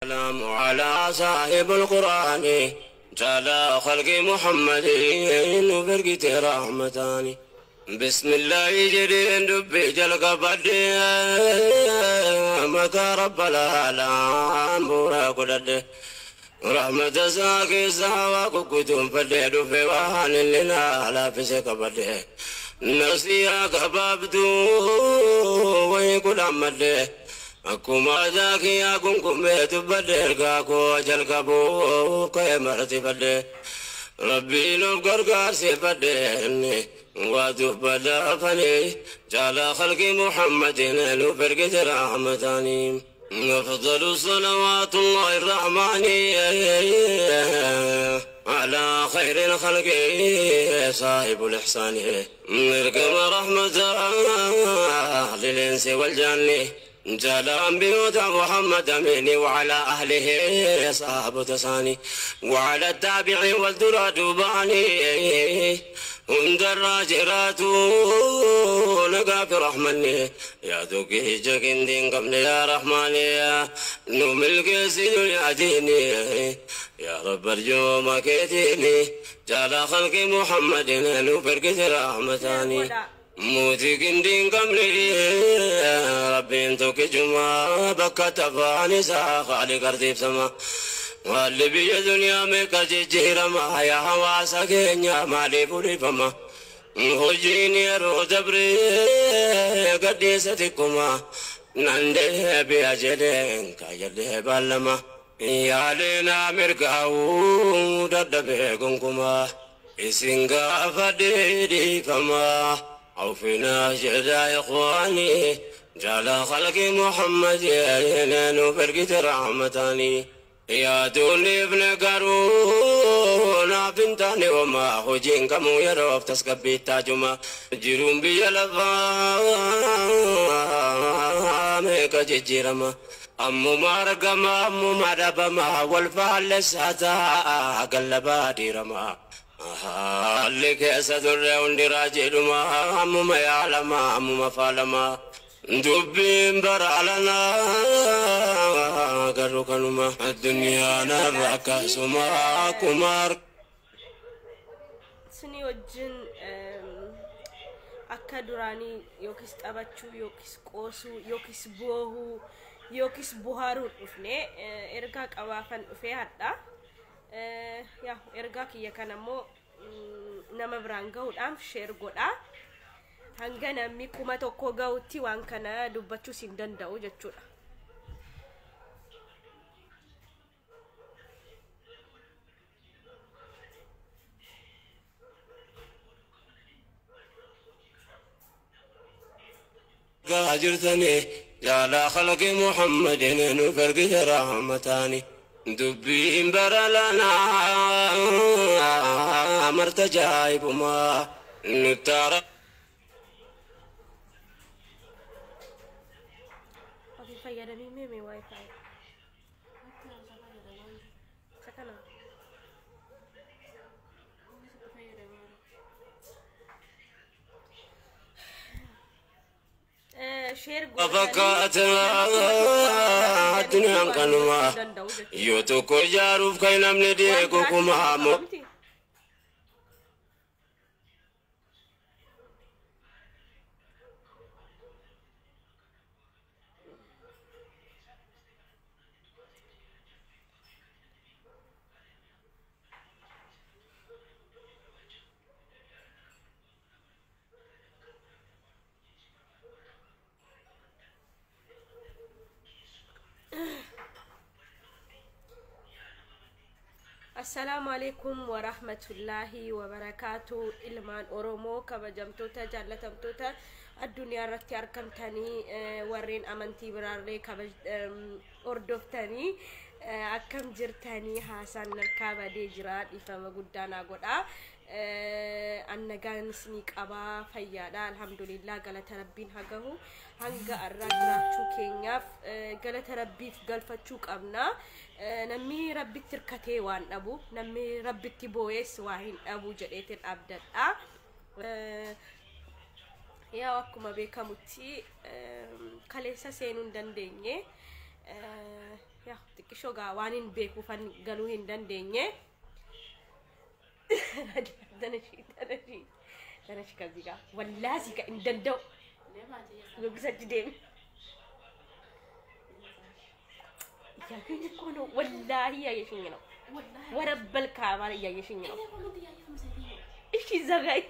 السلام على صاحب القرآن جل خلق محمد وبرقة رحمتاني بسم الله جرين دبي جلق بدي مكا رب العالم بورا قدد رحمة ساكي ساوا كتم فدي دفي وحان لنا على فسك بدي نسيا كبابتو ويكل أمد أكما ذاكي أكم بدر كاكو جلقبو كيمرتي بدر ربي نبقر قاسي بدرني وتبدا فني جعل خلق محمد نفرقة رحمتاني أفضل الصلوات الله الرحمن على خير الخلق صاحب الإحسان نركب رحمة للإنس والجن جلال بيوت محمد مني وعلى أهله صاحب تساني وعلى التابع والدراد باني عند الراجرات نقاف رحمني يا دوكي جاكين دين قبل يا رحماني يا نملك سيد العديني يا رب ارجو ما كيتيني جعل خلق محمد نفرقة رحمتاني موتي كندين قبلي ربي انتوك جمعة بكا تفاني ساخالي قرطيب سما واللي بي دنيا ميكا جيجير ما يا حواسا كينيا مالي فولي فما هجيني رو دبري قديستكما ننده بيا جدين كايده بالما يا لينا مرقاو ددبه كنكما اسنغا فديدي فما عوفنا جدا إخواني جعل خلق محمد يلينا فرقة رحمتاني يا دوني ابن قارون بنتاني وما هجين كمو يروف تسكبي تاجما جيرون بيلفا ميكا جيجيرما أمو مارقما أمو ماربما والفعل ساتا قلبا ديرما لك أسدر وندراجي لما أمم يعلم أمم فالما دبين برعلنا قرق نما الدنيا نرك سما كمار سني وجن أكادراني يوكس أبتشو يوكس قوسو يوكس بوهو يوكس بوهارو أفني إرجاك أوافن في هذا يا إرجاك يكنمو nama biraan gahuudhaaf share godha hanga namni kuma tokko gahuutti waan kana dubbachuu sin danda'u jechuudha. قاجرتني جعل خلق محمد نفرقة رحمتاني دبين برلنا مرت جايب ما نتارا أبي فيرني ميمي واي فاي سكنا شير فكات الدنيا كنما يوتو جاروف كاين من ديكو كما السلام عليكم ورحمة الله وبركاته إلمان أورومو كبجمتوتا جالتمتوتا الدنيا رتي أركمتاني ورين أمانتي براري كبج أردوفتاني أكم جرتاني حسن نركابا دي جراد إفاما قدانا قدا النغان سنيك أبا فيادا الحمد لله قالت ربين حقه هنگا الرجراتشو كينياف قالت ربي في قلفتشوك أبنا نمي ربي تركتي وان أبو نمي ربي تبويس واهين أبو جريت الأبداد يا وكما بيكا متي كاليسا سينون دنديني yaa xiqqishoo gaa waan hin beekuufan galuu hin dandeenye tanashi kazi gaa wallahi ka in danda'u gogisachi deemi ያገኝ ነው ወላሂ ያየሽኝ ነው ወረበል ካማር ያየሽኝ ነው እሺ ዘጋይ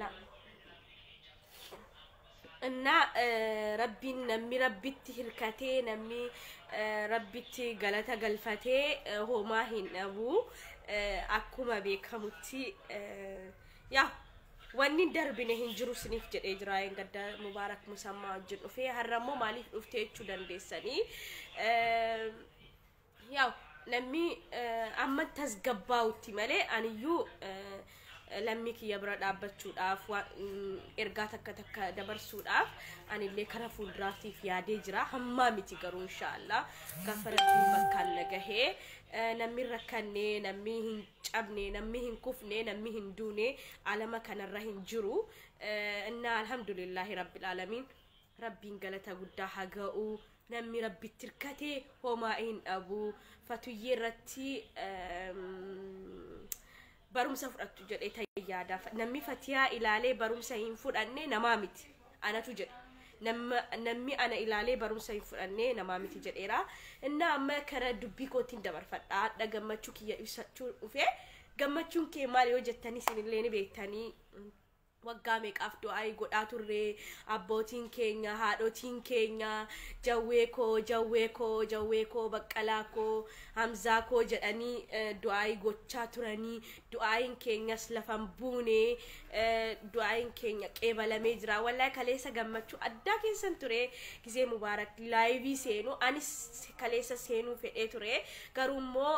لا እና ረቢን ነሚ ረቢት ህርካቴ ነሚ ረቢት ገለታ ገልፋቴ ሆማ ሂነቡ አኩማ ቤከሙቲ ያ wanni darbine hin jiru sinif jedhe jiraayen gadda mubarak musamma wajjin dhufe harrammo maalif dhufte jechuu dandeessani yaw namni amma tasgabbaawutti malee aniyyuu lammii kiyya bira dhaabbachuudhaaf ergaa takka dabarsuudhaaf anillee kara fuulduraatiif yaadee jira hammaa miti garuu inshaallah gaafa rabbiin bakkaan nagahee namni rakkanne namni hin cabne namni hin kufne namni hin duune alama kanarra hin jiru inna alhamdulillahi rabbil alamin rabbiin galata guddaa haga'u namni rabbi tirkate homaa hin dhabu fatuyyee irratti barumsa fudhattu jedhee tayyaada namni fatiyaa ilaalee barumsa hin fudhanne namaa miti anatu jedhe namni ana ilaalee barumsa hin fudhanne namaa miti jedheera inna amma kara dubbii kootiin dabarfadha adda gammachuu kiyya ibsachuu dhufe gammachuun kee maal yoo jettanii sinillee ni beektanii waggaa meeqaaf du'aa godhaa turre abbootiin keenya haadhotiin keenya jawwee koo baqqalaa koo hamzaa koo jedhanii du'aa gochaa turanii du'aayin keenyas lafan buune du'aayin keenya qeebalamee jira wallahi kaleessa gammachuu addaa keessan ture gisee mubaarak laayivii seenu anis kaleessa seenuu fedhee ture garuu immoo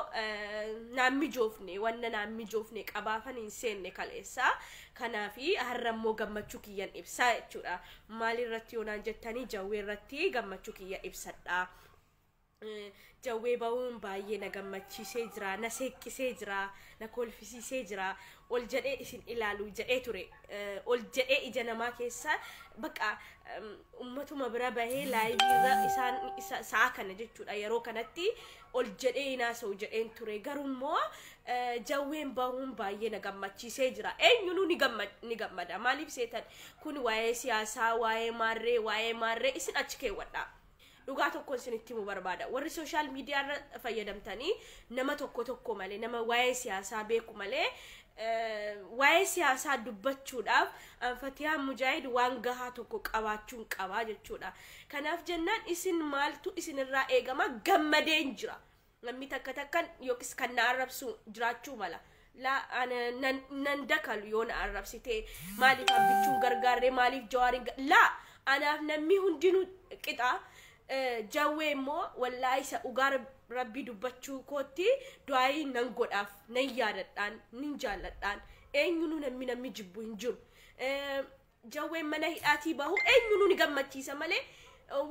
naammi joofne wanna naammi joofne qabaafan hin seenne kaleessa kanaafi harrammoo gammachuu kiyyan ibsaa jechuudha maalirratti yoonaan jettanii jawwee irratti gammachuu kiyya ibsadha jawwee ba'uun baay'ee na gammachiisee jira na seeqqisee jira na kolfisiisee jira ol jedhee isin ilaalu jedhee ture ol jedhee ija namaa keessa baqa ummatuma bira bahee laayiviirra isaan sa'a kana jechuudha yeroo kanatti ol jedhee inaasa'u jedheen ture garummoo jawween ba'uun baay'ee na gammachiisee jira eenyuunu ni gammada maaliif seetan kun waa'ee siyaasaa waa'ee maarree isin achi keewwadha dhugaa tokko isinitti mu barbaada warri social media irra fayyadamtanii nama tokko malee nama waa'ee siyaasaa beeku malee waa'ee siyaasaa dubbachuudhaaf Fatiyaan Mujaahid waan gahaa tokko qabaachuun qabaa jechuudha kanaaf jennaan isin maaltu isinirraa eegama gammadeen jira namni takkan yookiis kan na arrabsu jiraachuu mala la nan dakalu yoo na arrabsite maaliif abbichuun gargaarree maaliif jawaarin la anaaf namni hundinuu qixa jawwee immoo wallahi isa ugaar rabbi dubbachuu kootti du'aayi nan godhaaf nan yaadadhaan nin jaalladhaan eenyuunu namni jibbu hin jiru jawwee mana hidhaatii bahu eenyuunu ni gammachiisa malee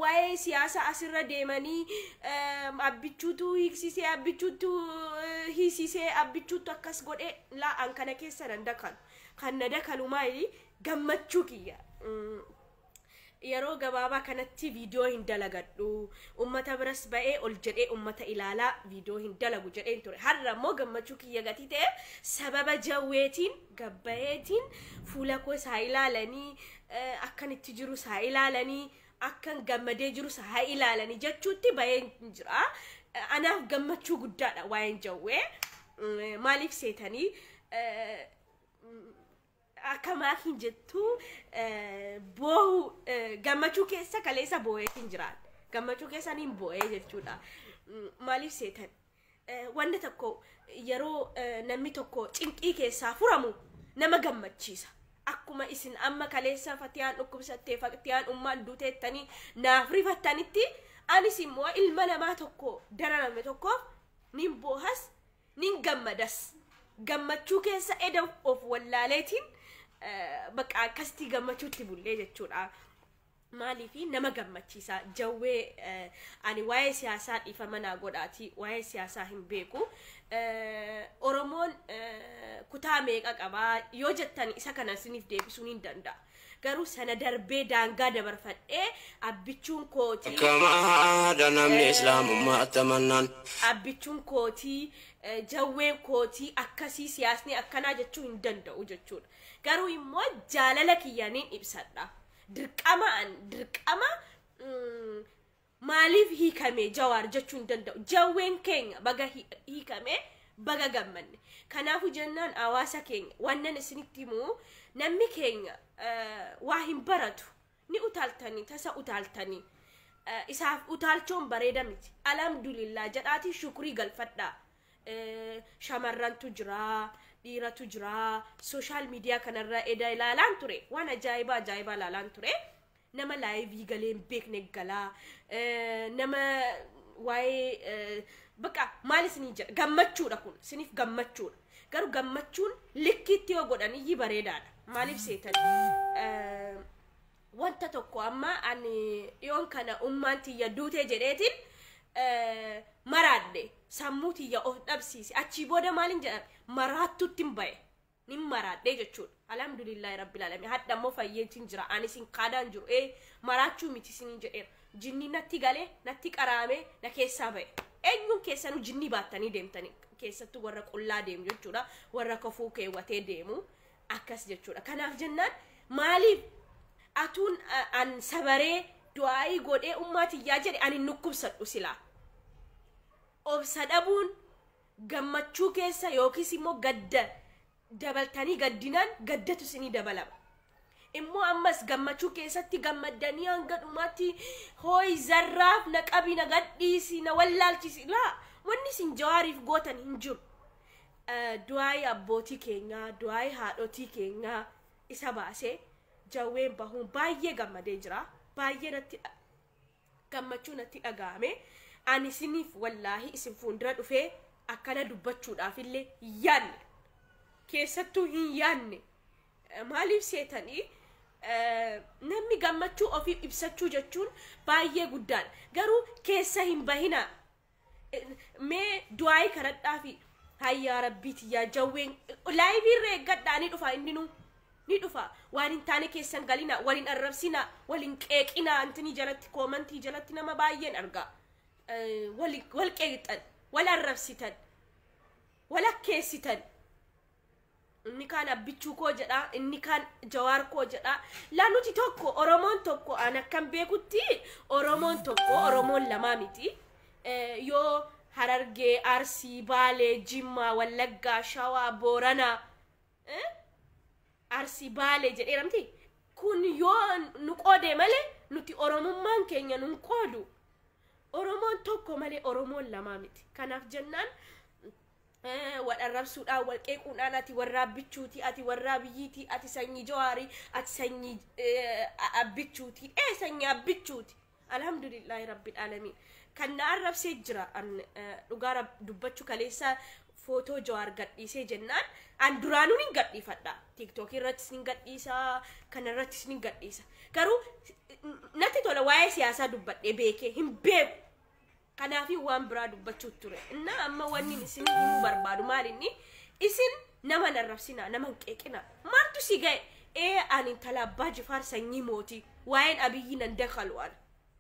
waa'ee siyaasa asirra deemanii abbichuutu hiiksisee abbichuutu hiisisee abbichuutu akkas godhee la an kana keessa nan dakalu kan na dakalu maali gammachuu kiyya yeroo gabaabaa kanatti viidiyoo hin dalagadhu ummata biras ba'ee ol jedhee ummata ilaalaa viidiyoo hin dalagu jedheen ture har'a immoo gammachuu kiyya gatii ta'e sababa jawweetiin gabbayeetiin fuula koo isaa ilaalanii akkan itti jiru isaa ilaalanii akkan gammadee jiru isaa ilaalanii jechuutti ba'ee jira anaaf gammachuu guddaadha waa'een jawwee maaliif seetanii akama hin jettu boohu gammachuu keessa kaleessa boo'eetiin jiraan gammachuu keessa niin boo'ee jechuudha maaliif seetan wanda tokko yeroo namni tokko cinqii keessaa furamu nama gammachiisa akkuma isin amma kaleessa Fatiyaan dhukkubsattee Fatiyaan ummaan duuteettanii naaf rifattanitti anis immoo ilma namaa tokko dararame tokkoof nin boohas nin gammadas gammachuu keessa eda of wallaaleetiin baqa akkasti gammachuutti bullee jechuudha maaliifi nama gammachiisa jawwee ani waa'ee siyaasaa dhiifama naa godhaati waa'ee siyaasaa hin beeku oromoon kutaa meeqa qabaa yoo jettan isa kana isiniif deebisuu hin danda'a garuu sana darbee daangaa dabarfadhee abbichuun kooti كما دنمني إسلام ما أتمنى abbichuun kootii jawween kootii akkasii siyaasni akkanaa jechuu hin danda'u jechuudha garuu immoo jaalala kiyyaniin ibsadha dirqama maaliif hiikame Jawaar jechuu hin danda'u jawween keenya baga hiikame baga gammanne kanaafu jennaan hawaasa keenya wannan isinitti himu namni keenya waa hin baratu ni utaaltanii tasa utaaltanii isaaf utaalchoon bareeda miti alhamdulillah jedhaati shukrii galfadha shamarrantu jira dhiiratu jira social media kanarra eda ilaalaan ture waan ajaa'iba ilaalaan ture nama live galeen beekne galaa nama waa'ee baka maalis ni jira gammachuudha kun sinif gammachuudha garuu gammachuun likkiitti yoo godhanii bareedaadha maaliif seetan wanta tokko amma ani yoon kana ummanti ya duute jedheetin maraadde sammuuti ya of dhabsiisi achi booda maalin jedhame maraattutti hin baye nin maraadde jechuudha alhamdulillahi rabbil alamin hadda ammoo fayyeetiin jira ani sin qaadaan jiru maraachuu miti sin jedheera jinni natti galee natti qaraame na keessaa baye eenyuun keessanuu jinni baattanii deemtanii keessattuu warra qullaa deemu jechuudha warra kofuu keewwatee deemu akkas jechuudha kanaaf jennaan maaliif atuun an sabaree du'aa'ii godhee ummaatiyyaa jedhe ani nukkubsadhu silaa obsa dhabuun gammachuu keessa yookiis immoo gadda dabaltanii gaddinaan gaddatu isinii dabalama immoo ammas gammachuu keessatti gammaddanii hanga dhumaatti hooy zarraaf na qabi na gadhiisi na wallaalchisi laa wanni isin Jawaariif gootan hin jiru du'aa'ii abbootii keenyaa du'aa'ii haadhotii keenyaa isa baasee jawween bahuun baay'ee gammadee jira baay'ee natti gammachuu natti dhaga'ame ani isiniif wallaahi isin fuuldura dhufee akkana dubbachuudhaaf illee yaanne keessattuu hin yaanne maaliif seetanii namni gammachuu ofiif ibsachuu jechuun baay'ee guddaadha garuu keessa hin bahina mee du'aa'ii kadhadhaafi hayyaa rabbiiti yaa jawween laayibiirra eeggadhaanii dhufa indinuu ni dhufa waan hin taane keessan galina waliin arrabsina waliin qeeqina antini jalatti koomantii jalatti nama baay'een argaa wal qeexan wal arrabsitan wal akkeessitan inni kaan abbichuu koo jedha inni kaan Jawaar koo jedha laanuti tokko oromoon tokko an akkan beekutti oromoon tokko oromoon lamaa miti yoo Harargee Arsii Baalee Jimmaa Wallaggaa Shawaa Booranaa Arsii Baalee jedheeramti kun yoo nu qoode malee nuti oromummaan keenya nun qoodu oromoon tokko malee oromoon lamaa miti kanaaf jennaan wal arrabsuudhaan wal qeequudhaan ati warraa abbichuuti ati warraa biyyiiti ati sanyii Jawaarii ati sanyii abbichuuti sanyii abbichuuti alhamdulillahi rabbil alamin kan na arrabsee jira dhugaa dubbachuu kaleessa footoo Jawaar gadhiisee jennaan an duraanuun hin gadhiifadha TikTok irrattis hin gadhiisa kanarrattis hin gadhiisa garuu natti tola waa'ee siyaasaa dubbadhee beekee hin beeku kanaafi waan biraa dubbachuu ture inna amma wanni isin hin barbaadu maalinni isin nama narrabsina nama qeeqina maaltu si ga'e ani intala Abbaa Jifaar sanyii mootii waa'een Abiyyi nan dakalu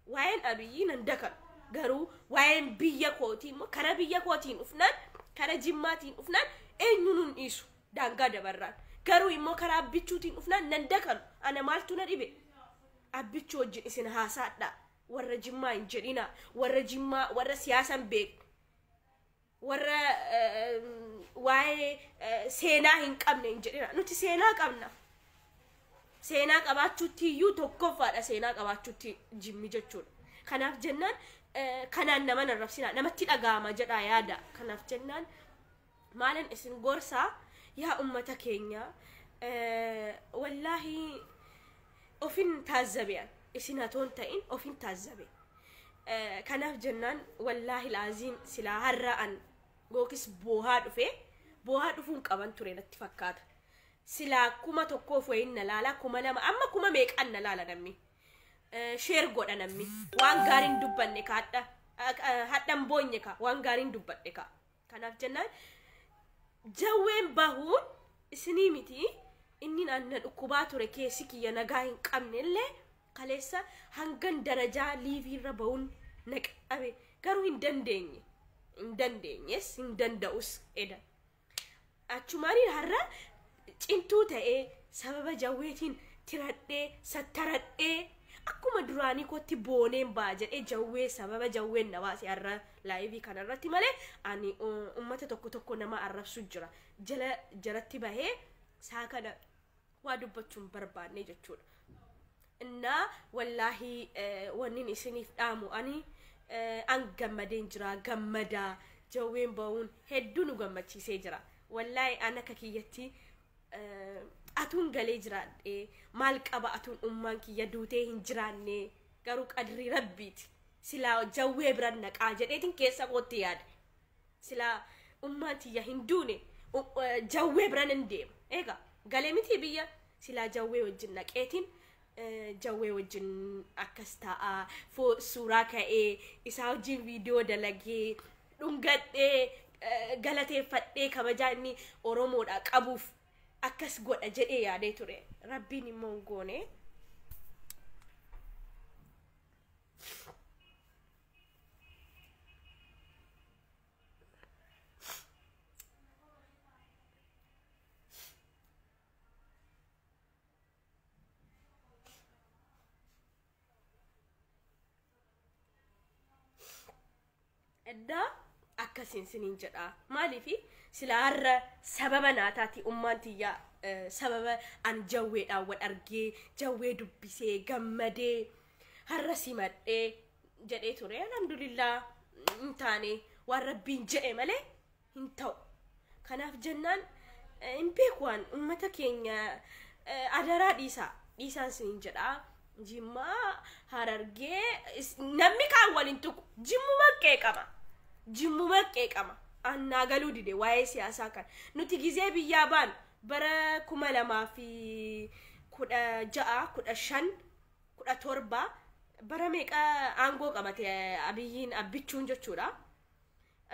waa'een Abiyyi nan dakalu garuu waa'een biyya kootii immoo kara biyya kootiin ufnaan kara Jimmaatiin ufnaan eenyuun dhiisu daangaa dabarraan garuu immoo kara abbichuutiin ufnaan nan dakalu ana maaltu na dhibe abbichuu wajjin isin haasaadha warra Jimmaa hin jedhina warra Jimmaa warra siyaasan beek warra waa'ee seenaa hin qabne hin jedhina nuti seenaa qabna seenaa qabaachuutti iyyuu tokkoffaadha seenaa qabaachuutti Jimmi jechuudha kanaaf jennaan kanaan nama narrabsina namatti dhaga'ama jedha yaada kanaaf jennaan maalan isin gorsaa yaa ummata keenya wallahi ofin taazzabiyan isin hatoon ta'in ofin taazzabe kanaaf jennaan wallahi laaziim silaa harra'an gookis boohaa dhufuun qaban ture natti fakkaata silaa kuma tokkoof wayin na laala kuma lama amma kuma meeqan na laala namni share godha namni waan gaariin dubbanne ka hadhan boonye ka waan gaariin dubbadhe ka kanaaf jennaan jawween bahuun isinii miti inni anna dhukubaa ture keessi kiyya nagaa hin qabne illee kaleessa hangan darajaa liiviirra ba'uun naqabe garuu hin dandeenyes hin danda'us eda achumaanii har'a cintuu ta'ee sababa jawweetiin tiradhee sattaradhee akkuma duraanii kotti booneen baa jedhee jawwee sababa jawween na baase har'a laayivii kanarratti malee ani ummata tokko nama arrabsu jira jalatti bahee saa kana waa dubbachuun barbaanne jechuudha. Innaa wallaahi wannin isiniif dhaamu ani an gammadeen jira gammadaa jawween ba'uun hedduu nu gammachiisee jira wallaahi ana akka kiyyatti atun galee jiraadhe maal qaba atun ummaan kiyya duutee hin jiraanne garuu qadri rabbiiti silaa jawwee biran naqaa jedheetin keessa kootti yaada silaa ummaan tiyya hin duune jawwee biran hin deema eega galee miti biyya silaa jawwee wajjin naqeetin jawwee wajjin akkas ta'a suuraa ka'ee isaa wajjin viidiyoo dalagee dhungadhee galateeffadhee kabajaa inni Oromoodha qabuuf akkas godha jedhee yaadee ture rabbiin immoo goone edda akkasin sinin jedha maalifi silaarra sababa naataati ummaan tiyya sababa an jawweedhaan wal argee jawwee dubbisee gammadee har'a simadhee jedhee ture alhamdulillah hin taane waan rabbiin jedhe malee hin ta'u kanaaf jennaan hin beekwaan ummata keenya adaraa dhiisaan sinin jedha Jimmaa Harargee namni kaan waliin tuqu jimmuma qeeqama annaa galuu dide waa'ee siyaasaa kan nuti gizee biyyaa baan bara 2016 15 17 bara meeqa aangoo qabate abiyyiin abbichuun jechuudha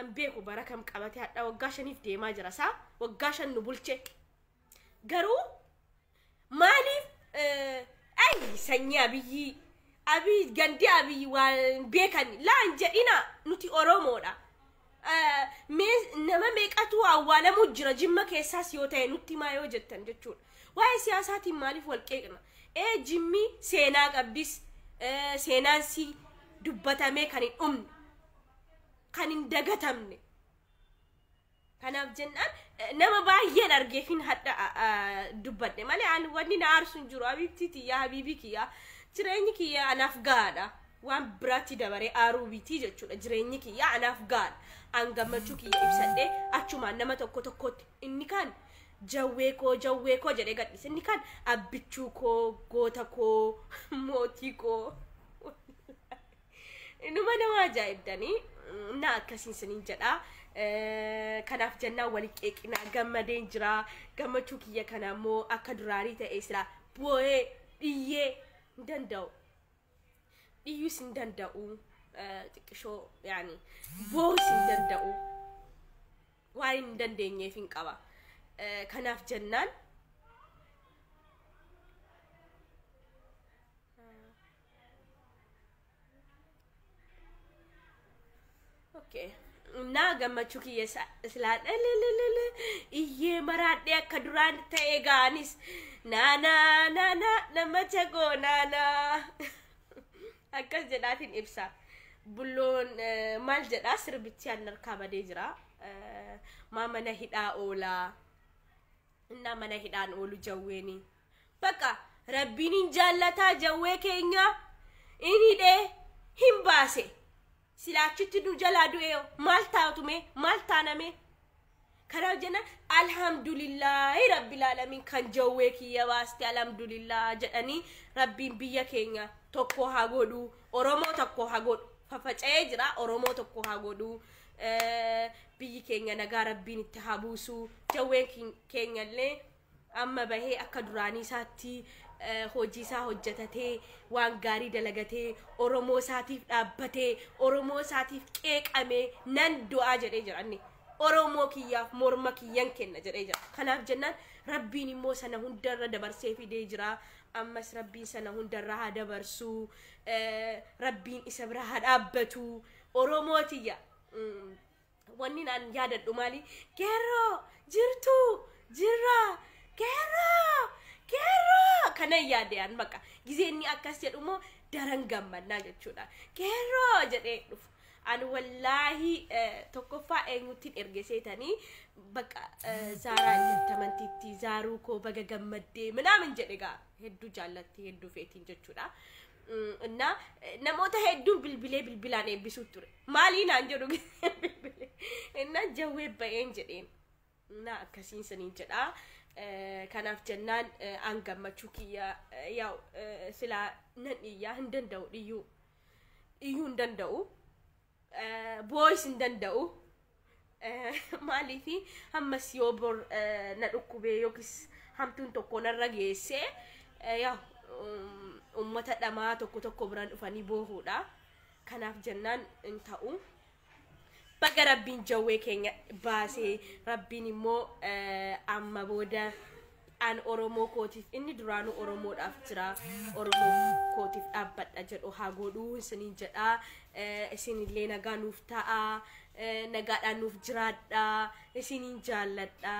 an beeku bara kam qabate hadha waggaa 5 deemaa jira saa waggaa 5 nu bulche garuu maaliif ay sanyii abiyyi gandi abiyyi waan beekani laan jedhina nuti Oromoodha nama meeqatu awwaalamu jira jimma keessaas yoo ta'e nutti maa yoo jettan jechuudha waa'ee siyaasaatiin maaliif wal qeeqna jimmi seenaa qabdis seenaan si dubbatamee kan hin dhumne kan hin dagatamne kanaaf jennaan nama baay'een argeefin hadda dubbadhe malee an wanni na aarsun jiru abibti tiyya habibi kiyya jireenyi kiyya anaaf gaadha waan biraatti dabaree aaruu bitii jechuudha jireenyi kiyya anaaf gaadha an gammachuu kiyya ibsadhe achumaan nama tokkotti inni kan jawwee koo jedhee gadhiise inni kan abbichuu koo goota koo mootii koo inuma nama ajaa'ibdanii na akkasiin sinin jedha kanaaf jennaan wali qeeqinaa gammadeen jira gammachuu kiyya kana immoo akka duraarii ta'e sila boo'ee dhiyyee hin danda'u dhiyyuus hin danda'u xiqqishoo yaani boos hin danda'u waan hin dandeenyeef hin qaba kanaaf jennaan okay na gammachuu kiyya silaa iyyee maraadhee akka duraan ta'e gaanis nama chagoo akkas jedhaatiin ibsa bulloon maal jedhaa sirbichi harkaa badee jira mana hidhaa oolaa innaa mana hidhaan oolu jawweeni bakka rabbiin hin jaallataa jawwee keenya inni hidhee hin baase silaachitti nu jalaa du'ee maal taatume maal taaname kanaaf jennaan alhamdulillahi rabbil alamin kan jawwee kiyya baaste alhamdulillah jedhanii rabbiin biyya keenya tokko haa godhu Oromoo tokko haa godhu fafaca'ee jira Oromoo tokko haa godhu biyyi keenya nagaa rabbiin itti haa buusu jawween keenyallee amma bahee akka duraanii isaatti hojii isaa hojjetatee waan gaarii dalagatee Oromoo isaatiif dhaabbatee Oromoo isaatiif qeeqamee nan du'aa jedhee jira inni Oromoo kiyyaaf morma kiyyan kenna jedhee jira kanaaf jennaan rabbiin immoo sana hundarra dabarsee fidee jira ammas rabbiin sana hundarra haa dabarsu rabbiin isa bira haa dhaabbatu oromootiya wanni naan yaadadhu maali qeerroo jirtu jirra qeerroo kana yaadeen bakka gizeenni akkas jedhumoo daran gammannaa jechuudha qeerroo jedhee dhufu an wallahi tokkoffaa eenyutti ergeseetanii bakka zaaraa intamantitti zaaruu koo baga gammaddee ምናምን jedhega hedduu jaallatti hedduu feetiin jechuudha እና namoota hedduu bilbilaan eebbisuu ture maaliin aan jedhu bilbilee እና jawwee ba'een jedheen na akkasiin saniin jedha kanaaf jennaan aan gammachuu kiyya yaa sila nan iyyaa hin danda'u iyyuu hin danda'u boys hin danda'u maaliifi hammas yoo bor na dhukkubee yookiis hamtuun tokko narra geesse yaa ummata dhamaa tokko biraan dhufanii boohuudha kanaaf jennaan in ta'u baga rabbiin jawwee keenya baasee rabbiin immoo amma booda an oromoo kootiif inni duraanu oromoodhaaf jira oromoo kootiif dhaabbadha jedhu haa godhuu isiniin jedha isinillee nagaa nuuf ta'a nagaadhaan nuuf jiraadha isiniin jaalladha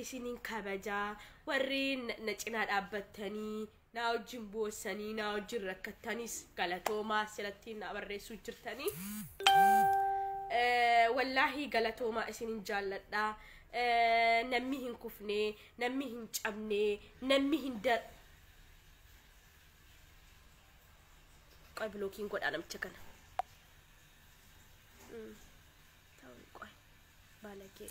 isiniin kabajaa warri na cinaa dhaabbattanii na wajjin boosanii na wajjin rakkattanis galatoomaa silatti na barreessuu jirtanii wallahi galatoomaa isiniin jaalladha namni hin kufne namni hin cabne namni hin qoy blocking godha namicha kana qoy balage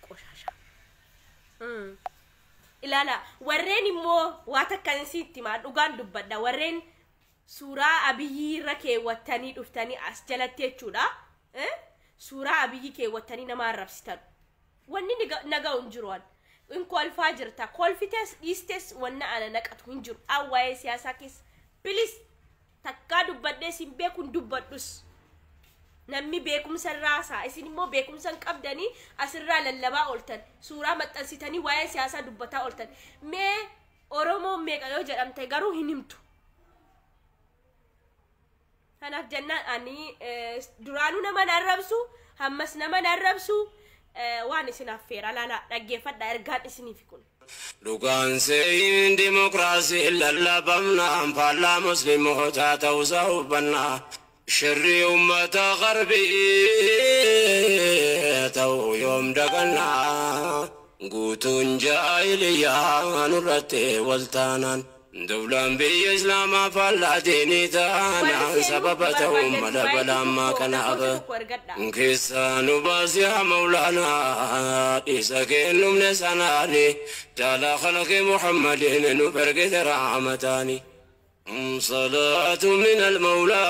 qoshasha ilala warreen immoo waata kansiitti ma dhugaan dubbadha warreen suuraa abiyyi irra keewwattanii dhuftanii as jalatti jechuudha suuraa abiyyi keewwattanii nama arrabsitan wanni nagaa unjiruwan in kolfaa jirta kolfites dhiistes wanna ana naqatu hinjiru awwaa'ee siyaasaa keessa bilis takkaa dubbadhee sin beekun dubbadhus namni beekumsa raasaa isin immoo beekumsan qabdanii asirraa lallabaa oltan suuraa maxxansitanii waa'ee siyaasaa dubbataa oltan mee oromoo meeqa yoo jedhamte garuu hin himtu kanaaf jennaan ani duraanuu nama narrabsu hammas nama narrabsu waan isin affeera laala dhaggeeffadha ergaan isiniif kun dhugaan seeyin dimokiraasii lallabamnaan faallaa musliimotaa ta'uusaa hubbannaa شري أمة غربي تو يوم دقنا قوتون جاهلية نرتي والتانان دولا بإسلام فلا ديني تانا سببتهم مدبلا ما كان أبا كيسان باسيا مولانا إساكين من سناني تعالى خلق محمد نبرك رحمتاني صلاة من المولى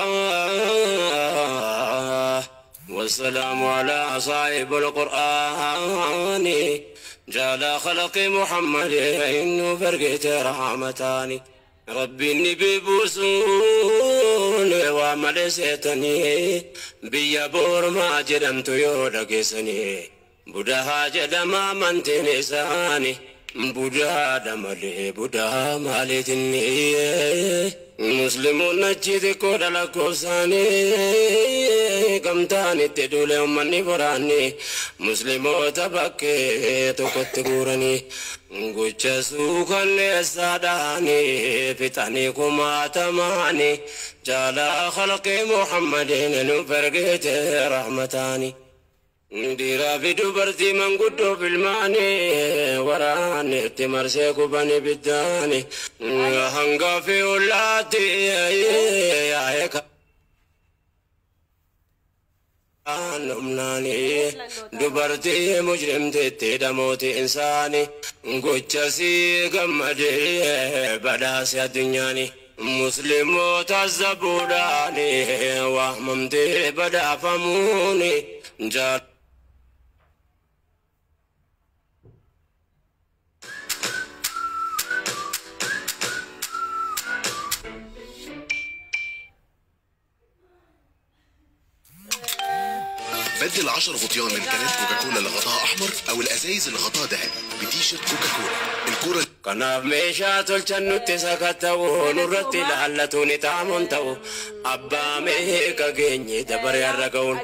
والسلام على صاحب القرآن جعل خلق محمد إنه فرقت رحمتاني ربي النبي بوسون وعمل سيتني بيا بور ما جرمت يودكسني بدها جدما من تنساني بودا دمالي بودا مالتني مسلمون نجد كودا لكوساني كم تاني تدولي أماني فراني مسلمو تبكي تكتغورني غوچا سوكن ساداني فتاني كما تماني جالا خلق محمد نفرقت رحمتاني ديرا في دبرتي من قدو في الماني وراني تمرسي كباني بالداني هنقا في ولاتي يا هيك نمناني دبرتي مجرم تتي موتي إنساني قجسي قمدي بداسي الدنياني مسلمو تزبوداني وهممتي بدا فموني جال بدل 10 غطيان من كانات كوكاكولا اللي غطاها احمر او الازايز اللي غطاها ذهبي بتيشيرت كوكاكولا. الكوره كناف ميشات الجنة سكتوا نرتي لعلتوني تعمون تو أبا ميكا جيني دبر يرقون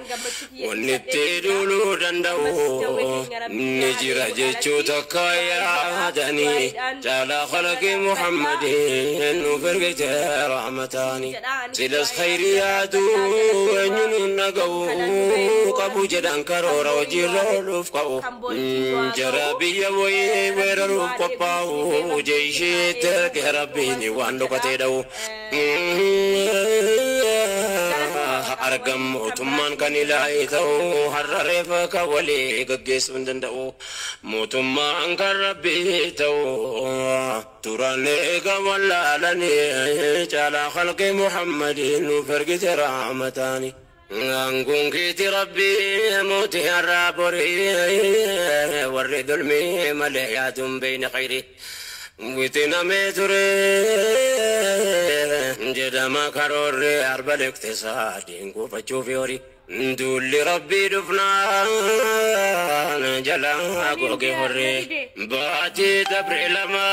ونتي دولو دندو نجيرا جيشو تكايا داني جالا خلق محمد نفرقت رحمتاني سيدس خيرياتو ونينو نقو قبو جدان كرورا وجيرو لفقو جرابي ويرو قباو وجيشي ترك ربيني وانو قتيدو أرقم موتمان كان إلهيتو حرر فكا ولي ققس من دندو موتمان كان ربيتو ترانيك ولا لني جالا خلق محمد نفرقت رحمتاني أنكون كيت ربي موتي الرابوري ورد المي مليات بين خيري ويتنا متري جدما كاروري أربع الاقتصاد إنكو بتشوفيوري دول ربي دفنا جلا قوقي هوري باتي دبر لما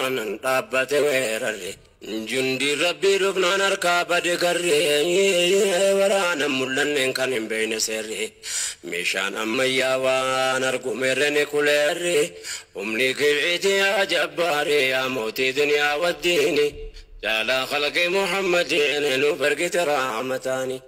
نطبت ويرري جندي ربي دفنا نركا بدقري ورانا ملن كان بين سري مشان أميا ونرقو مرني كولري أمني كبعتي يا جباري يا موتي دنيا والديني جالا خلق محمد نفرقت رحمتاني